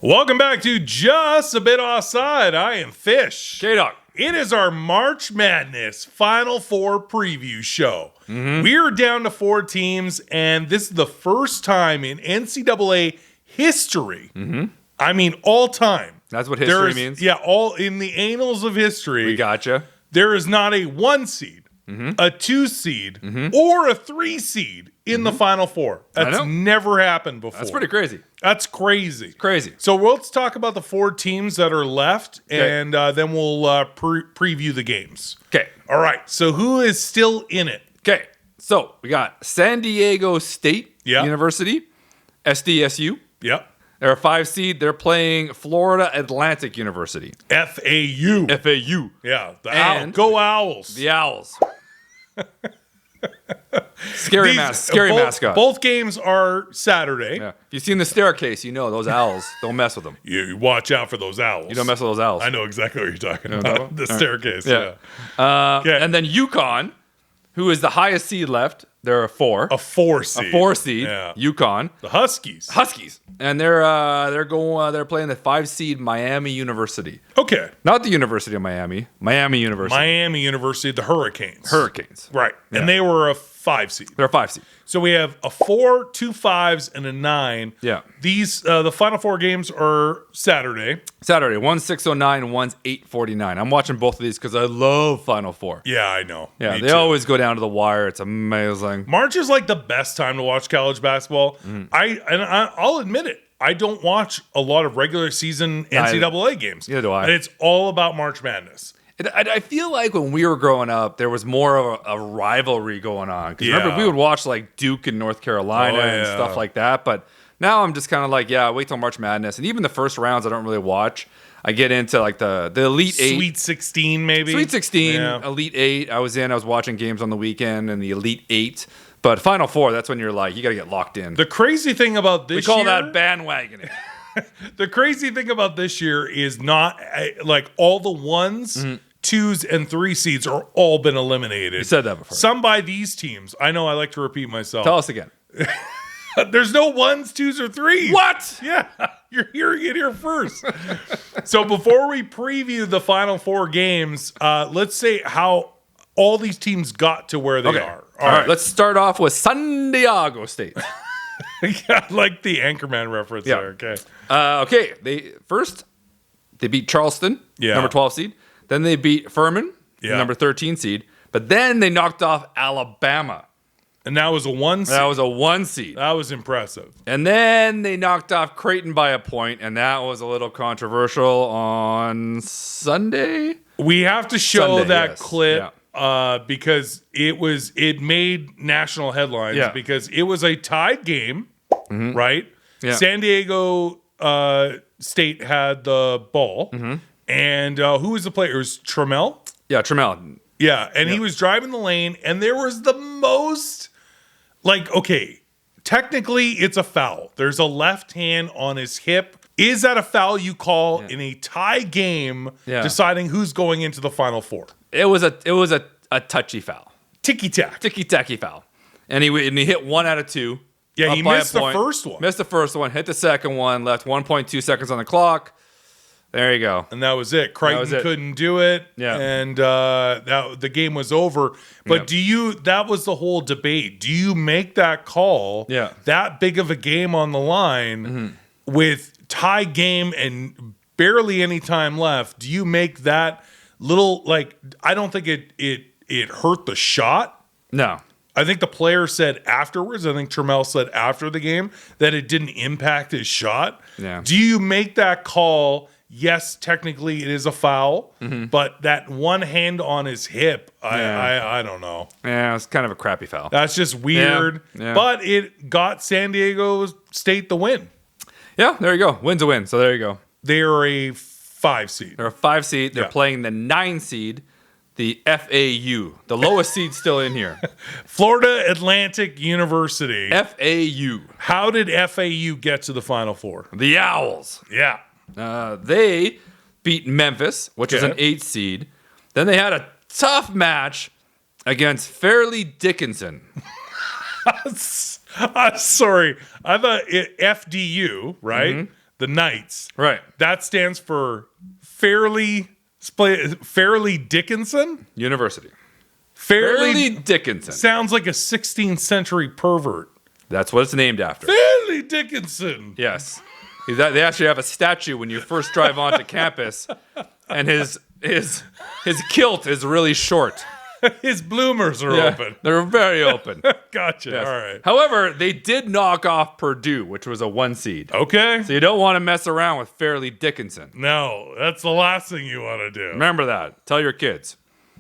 Welcome back to Just a Bit Offside. I am Fish. K-Dog. It is our March Madness Final Four preview show. We are down to 4 teams, and this is the first time in NCAA history, I mean all time. That's what history means? Yeah, all in the annals of history. We gotcha. There is not a 1 seed, a 2 seed, or a 3 seed in the Final Four. That's never happened before. That's pretty crazy. That's crazy. Crazy. So let's talk about the 4 teams that are left, and then we'll preview the games. Okay. All right. So who is still in it? Okay. So we got San Diego State University, SDSU. Yep. They're a 5 seed. They're playing Florida Atlantic University. FAU. FAU. Yeah. Go Owls. The Owls. Scary mascot. Both games are Saturday. Yeah. If you've seen the staircase, you know those owls. Don't mess with them. You watch out for those owls. You don't mess with those owls. I know exactly what you're talking about. The staircase. Yeah. And then UConn, who is the highest seed left. They're a 4. A 4 seed. A 4 seed. Yeah. UConn. The Huskies. And they're playing the 5 seed Miami University. Okay. Not the University of Miami. Miami University. Miami University, the Hurricanes. Right. Yeah. And they were a 5 seed. They're a 5 seed. So we have a 4, 2 5s, and a 9. Yeah. These the Final Four games are Saturday. One's 6:09 and one's 8:49. I'm watching both of these because I love Final Four. Yeah, I know. Yeah, Me they too. always go down to the wire. It's amazing. March is like the best time to watch college basketball. I'll admit it. I don't watch a lot of regular season NCAA games. Neither do I. And it's all about March Madness. I feel like when we were growing up, there was more of a rivalry going on. Because remember, we would watch like Duke and North Carolina and stuff like that. But now I'm just kind of like, wait till March Madness. And even the first rounds, I don't really watch. I get into like the Elite 8. Sweet 16, maybe. Sweet 16, Yeah. Elite 8. I was watching games on the weekend and the Elite 8. But Final Four, that's when you're like, you got to get locked in. The crazy thing about this we call year, that bandwagoning. the crazy thing about this year is not like all the 1s, 2s, and 3 seeds are all been eliminated. You said that before. Some by these teams. I know I like to repeat myself. Tell us again. There's no 1s, 2s, or 3s. What? Yeah, you're hearing it here first. So before we preview the Final Four games, let's say how all these teams got to where they are. All right. Let's start off with San Diego State. Yeah, I like the Anchorman reference there. Okay. They beat Charleston, number 12 seed. Then they beat Furman, number 13 seed. But then they knocked off Alabama. And that was a 1 seed. That was a 1 seed. That was impressive. And then they knocked off Creighton by a point, and that was a little controversial on Sunday. We have to show that clip. Yeah. Because it made national headlines because it was a tied game, right? Yeah. San Diego State had the ball, and who was the player? It was Trammell? Yeah, Trammell. Yeah, and he was driving the lane, and there was the most, technically it's a foul. There's a left hand on his hip. Is that a foul you call in a tie game deciding who's going into the Final Four? It was a touchy foul. Ticky-tacky foul. And he hit 1 out of 2. Yeah, he missed the first one. Missed the first one, hit the second one, left 1.2 seconds on the clock. There you go. And that was it. Creighton couldn't do it. Yeah. And the game was over. But that was the whole debate. Do you make that call, that big of a game on the line with tie game and barely any time left? Do you make that little, I don't think it hurt the shot. No. I think the player said afterwards, I think Trammell said after the game, that it didn't impact his shot. Yeah. Do you make that call? Yes, technically it is a foul, but that one hand on his hip, I don't know. Yeah, it's kind of a crappy foul. That's just weird. Yeah. But it got San Diego State the win. Yeah, there you go. Win's a win, so there you go. They are a 5 seed. They're a 5 seed. They're playing the 9 seed, the FAU. The lowest seed still in here. Florida Atlantic University. FAU. How did FAU get to the Final Four? The Owls. Yeah. They beat Memphis, which is an 8 seed. Then they had a tough match against Fairleigh Dickinson. Sorry. I thought FDU, right? the Knights. Right. That stands for Fairleigh Dickinson University. Fairleigh Dickinson. Sounds like a 16th century pervert. That's what it's named after. Fairleigh Dickinson. Yes. They actually have a statue when you first drive onto campus, and his kilt is really short. His bloomers are open. They're very open. Gotcha. Yes. All right. However, they did knock off Purdue, which was a 1 seed. Okay. So you don't want to mess around with Fairleigh Dickinson. No, that's the last thing you want to do. Remember that. Tell your kids.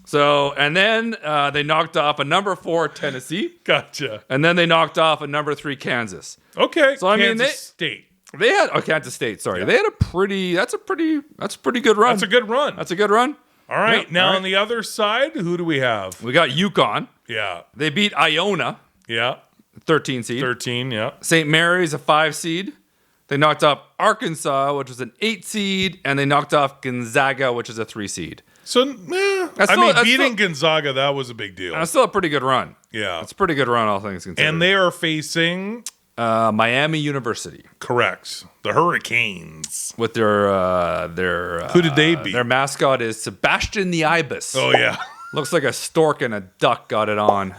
So, and then they knocked off a number 4 Tennessee. Gotcha. And then they knocked off a number 3 Kansas. Okay. So Kansas State. They had Kansas State. Sorry, they had a pretty good run. That's a good run. That's a good run. All right. Now on the other side, who do we have? We got UConn. Yeah. They beat Iona. Yeah. 13 seed. 13. Yeah. St. Mary's a 5 seed. They knocked off Arkansas, which was an 8 seed, and they knocked off Gonzaga, which is a 3 seed. So, beating Gonzaga, that was a big deal. That's still a pretty good run. Yeah. It's a pretty good run, all things considered. And they are facing... Miami University. Correct. The Hurricanes. With their who did they beat? Their mascot is Sebastian the Ibis. Oh, yeah. Looks like a stork and a duck got it on.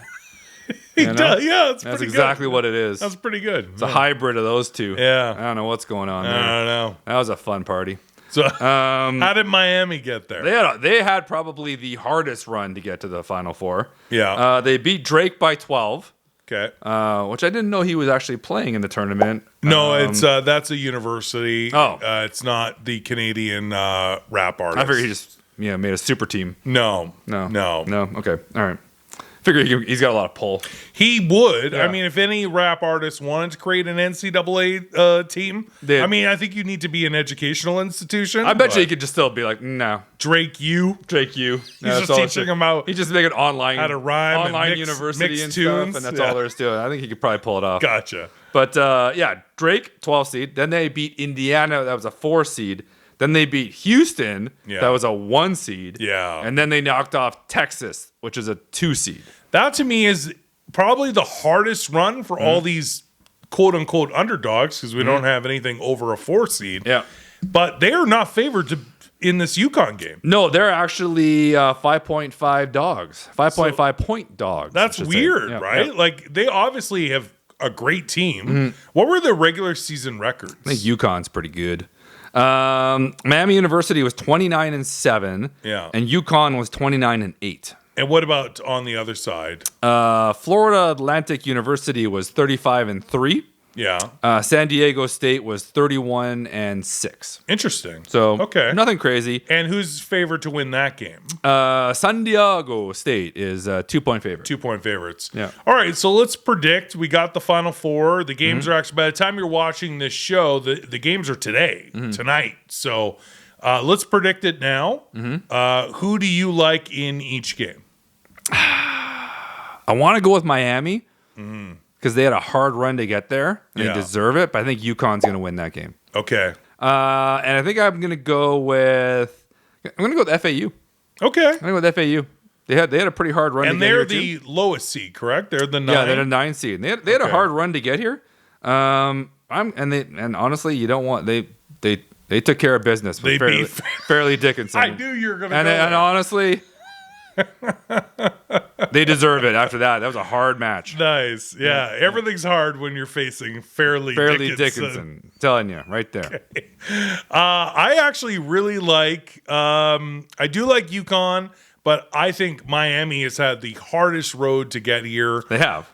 He does. Yeah, that's exactly what it is. That's pretty good. It's a hybrid of those two. Yeah. I don't know what's going on there. I don't know. That was a fun party. So, how did Miami get there? They had probably the hardest run to get to the Final Four. Yeah. They beat Drake by 12. Okay. Which I didn't know he was actually playing in the tournament. No, it's that's a university. Oh. It's not the Canadian rap artist. I figured he just made a super team. No. Okay. All right. Figure he's got a lot of pull. He would. Yeah. I mean, if any rap artist wanted to create an NCAA team, I think you need to be an educational institution. I bet you he could just still be like, no. Drake U. He's just teaching him out. He's just making online how to rhyme, online and university and tunes. stuff, and that's all there is to it. I think he could probably pull it off. Gotcha. But Drake, 12 seed. Then they beat Indiana. That was a 4 seed. Then they beat Houston. Yeah. That was a 1 seed. Yeah. And then they knocked off Texas, which is a 2 seed. That to me is probably the hardest run for all these quote unquote underdogs because we don't have anything over a 4 seed. Yeah. But they are not favored in this UConn game. No, they're actually 5.5 dogs. 5.5 point dogs. That's weird, right? Yeah. Like they obviously have a great team. Mm-hmm. What were the regular season records? I think UConn's pretty good. Miami University was 29-7. Yeah. And UConn was 29-8. And what about on the other side? Florida Atlantic University was 35-3. Yeah. San Diego State was 31-6. Interesting. So okay, nothing crazy. And who's favored to win that game? San Diego State is 2-point favorite. 2-point favorites. Yeah. All right. So let's predict. We got the Final Four. The games are actually, by the time you're watching this show, the games are tonight. So let's predict it now. Who do you like in each game? I want to go with Miami. Because they had a hard run to get there. And they deserve it. But I think UConn's going to win that game. Okay. And I think I'm going to go with FAU. Okay. I'm going to go with FAU. They had a pretty hard run to get here. And they're the lowest seed, correct? They're the 9. Yeah, they're the 9 seed. And they had a hard run to get here. And honestly, you don't want they took care of business with Fairleigh Dickinson. I knew you were going to go and honestly, they deserve it after that. That was a hard match. Nice. Yeah. Everything's hard when you're facing Fairleigh Dickinson. Telling you, right there. Okay. I actually really like, I do like UConn, but I think Miami has had the hardest road to get here. They have.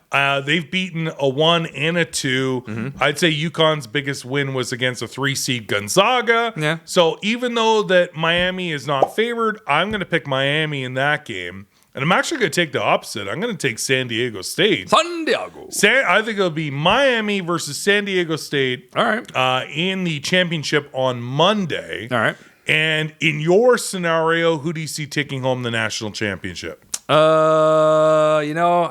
They've beaten a 1 and a 2. I'd say UConn's biggest win was against a 3 seed Gonzaga. Yeah. So even though that Miami is not favored, I'm going to pick Miami in that game. And I'm actually going to take the opposite. I'm going to take San Diego State. San Diego. I think it'll be Miami versus San Diego State. All right. In the championship on Monday. All right. And in your scenario, who do you see taking home the national championship? I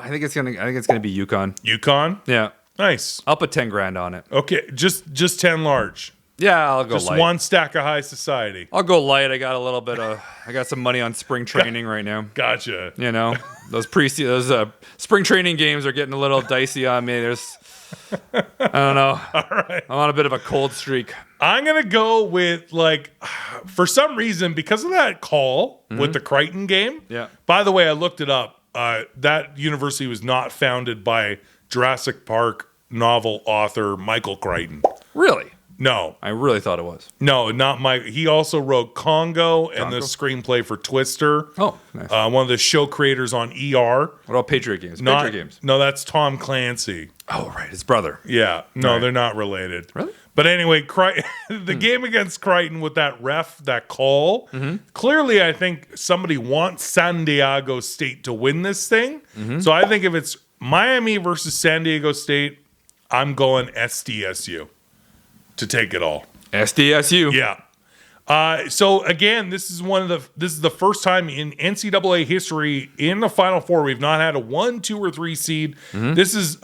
think it's gonna be UConn. UConn? Yeah. Nice. I'll put $10,000 on it. Okay, just 10 large. Yeah, I'll go Just light. one stack of high society. I'll go light. I got some money on spring training right now. Gotcha. You know, those spring training games are getting a little dicey on me. I don't know. All right. I'm on a bit of a cold streak. I'm going to go with, like, for some reason, because of that call with the Crichton game. Yeah. By the way, I looked it up. That university was not founded by Jurassic Park novel author Michael Crichton. Really? No. I really thought it was. No, not Mike. He also wrote Congo and the screenplay for Twister. Oh, nice. One of the show creators on ER. What about Patriot Games? Patriot Games. No, that's Tom Clancy. Oh, right. His brother. Yeah. No, they're not related. Really? But anyway, the game against Crichton with that ref, that call, clearly I think somebody wants San Diego State to win this thing. So I think if it's Miami versus San Diego State, I'm going SDSU to take it all. SDSU. Yeah. So again, this is the first time in NCAA history in the Final Four we've not had a 1, 2, or 3 seed. This is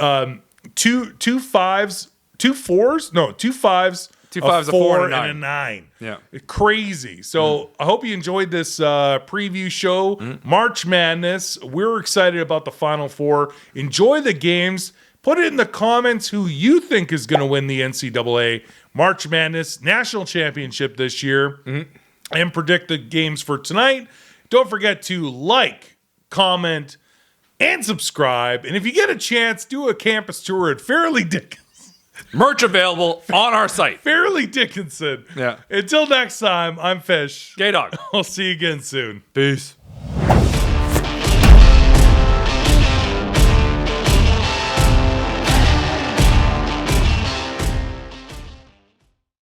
two fives, a 4, a 4, and a 9. Yeah. Crazy. So I hope you enjoyed this preview show. March Madness. We're excited about the Final Four. Enjoy the games. Put it in the comments who you think is going to win the NCAA March Madness National Championship this year and predict the games for tonight. Don't forget to like, comment, and subscribe. And if you get a chance, do a campus tour at Fairleigh Dickinson. Merch available on our site. Fairleigh Dickinson. Yeah. Until next time, I'm Fish. Gay Dog. I'll see you again soon. Peace.